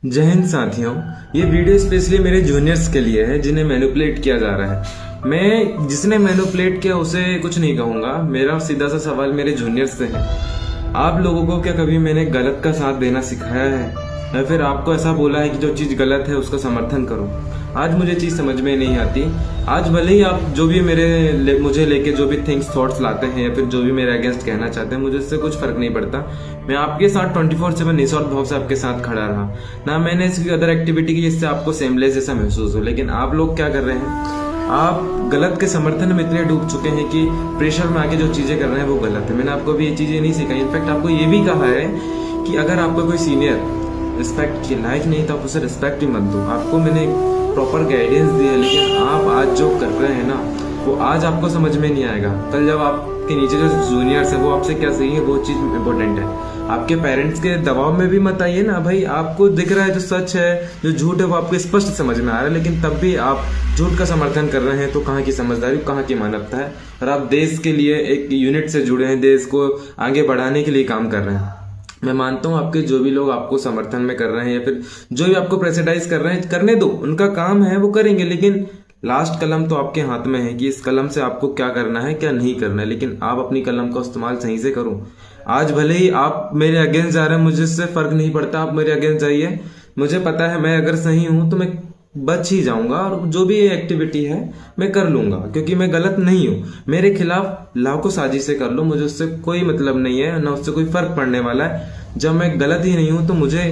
जय हिंद साथियों। ये वीडियो स्पेशली मेरे जूनियर्स के लिए है जिन्हें मैनिपुलेट किया जा रहा है। मैं जिसने मैनिपुलेट किया उसे कुछ नहीं कहूंगा। मेरा सीधा सा सवाल मेरे जूनियर्स से है, आप लोगों को क्या कभी मैंने गलत का साथ देना सिखाया है या फिर आपको ऐसा बोला है कि जो चीज गलत है उसका समर्थन करो? आज मुझे चीज समझ में नहीं आती। आज भले ही आप जो भी मुझे लेके जो भी थिंग्स थॉट्स लाते हैं या फिर जो भी मेरे अगेंस्ट कहना चाहते हैं, मुझे इससे कुछ फर्क नहीं पड़ता। मैं आपके साथ 24/7 निस्वार्थ भाव से आपके साथ खड़ा रहा ना। मैंने इसकी अदर एक्टिविटी की जिससे आपको सेमलेस जैसा महसूस हो। लेकिन आप लोग क्या कर रहे हैं, आप गलत के समर्थन में इतने डूब चुके हैं कि प्रेशर में आके जो चीजें कर रहे हैं वो गलत है। मैंने आपको भी ये चीजें नहीं सिखाई। इनफैक्ट आपको ये भी कहा है कि अगर आपको कोई सीनियर रिस्पेक्ट के लायक नहीं तो आप उसे रिस्पेक्ट ही मत दो। आपको मैंने प्रॉपर गाइडेंस दी है, लेकिन आप आज जो कर रहे हैं ना वो आज आपको समझ में नहीं आएगा। कल जब आपके नीचे जो जूनियर्स है वो आपसे क्या सही है वो चीज इम्पोर्टेंट है। आपके पेरेंट्स के दबाव में भी मत आइए ना भाई। आपको दिख रहा है जो सच है जो झूठ है वो आपको स्पष्ट समझ में आ रहा है, लेकिन तब भी आप झूठ का समर्थन कर रहे हैं। तो कहाँ की समझदारी, कहाँ की मानवता है? और आप देश के लिए एक यूनिट से जुड़े हैं, देश को आगे बढ़ाने के लिए काम कर रहे हैं। मैं मानता हूँ आपके जो भी लोग आपको समर्थन में कर रहे हैं या फिर जो भी आपको प्रेसिडाइज कर रहे हैं, करने दो, उनका काम है वो करेंगे। लेकिन लास्ट कलम तो आपके हाथ में है कि इस कलम से आपको क्या करना है क्या नहीं करना है। लेकिन आप अपनी कलम का इस्तेमाल सही से करो। आज भले ही आप मेरे अगेंस्ट जा रहे हैं, मुझे इससे फर्क नहीं पड़ता। आप मेरे अगेंस्ट जाइए, मुझे पता है मैं अगर सही हूं तो मैं बच ही जाऊंगा और जो भी एक्टिविटी है मैं कर लूंगा, क्योंकि मैं गलत नहीं हूं। मेरे खिलाफ लाखों साजिशें कर लो, मुझे उससे कोई मतलब नहीं है, ना उससे कोई फर्क पड़ने वाला है। जब मैं गलत ही नहीं हूं तो मुझे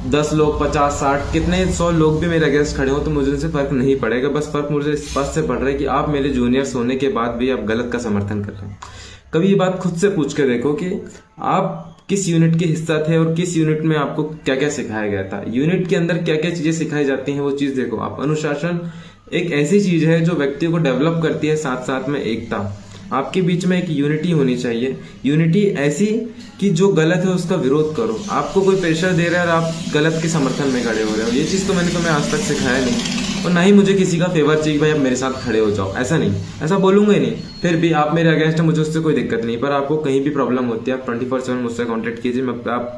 10 लोग 50 60 कितने 100 लोग भी मेरे अगेंस्ट खड़े हो तो मुझे उनसे फर्क नहीं पड़ेगा। बस फर्क मुझे इस बात से पड़ रहा है कि आप मेरे जूनियर्स होने के बाद भी आप गलत का समर्थन कर रहे हैं। कभी ये बात खुद से पूछ के देखो कि आप किस यूनिट के हिस्सा थे और किस यूनिट में आपको क्या क्या सिखाया गया था। यूनिट के अंदर क्या क्या चीजें सिखाई जाती हैं वो चीज देखो आप। अनुशासन एक ऐसी चीज है जो व्यक्ति को डेवलप करती है, साथ साथ में एकता। आपके बीच में एक यूनिटी होनी चाहिए। यूनिटी ऐसी कि जो गलत है उसका विरोध करो। आपको कोई प्रेशर दे रहा है और आप गलत के समर्थन में खड़े हो रहे हो, ये चीज तो मैंने तुम्हें आज तक सिखाया नहीं। और ना ही मुझे किसी का फेवर चाहिए भाई आप मेरे साथ खड़े हो जाओ, ऐसा नहीं, ऐसा बोलूंगा ही नहीं। फिर भी आप मेरे अगेंस्ट है, मुझे उससे कोई दिक्कत नहीं। पर आपको कहीं भी प्रॉब्लम होती है आप 24/7 मुझसे कॉन्टेक्ट कीजिए।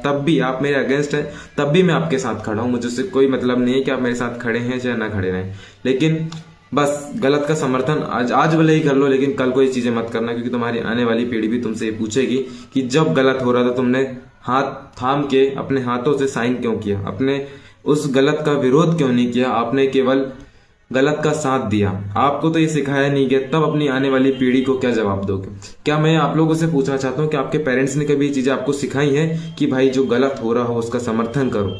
तब भी आप मेरे अगेंस्ट है तब भी मैं आपके साथ खड़ा हूँ। मुझे उससे कोई मतलब नहीं है कि आप मेरे साथ खड़े हैं चाहे ना खड़े रहें। लेकिन बस गलत का समर्थन आज भले ही कर लो, लेकिन कल कोई चीजें मत करना, क्योंकि तुम्हारी आने वाली पीढ़ी भी तुमसे ये पूछेगी कि जब गलत हो रहा था तुमने हाथ थाम के अपने हाथों से साइन क्यों किया, अपने उस गलत का विरोध क्यों नहीं किया, आपने केवल गलत का साथ दिया। आपको तो ये सिखाया नहीं गया, तब अपनी आने वाली पीढ़ी को क्या जवाब दोगे? क्या मैं आप लोगों से पूछना चाहता हूँ कि आपके पेरेंट्स ने कभी ये चीजें आपको सिखाई है कि भाई जो गलत हो रहा हो उसका समर्थन करो?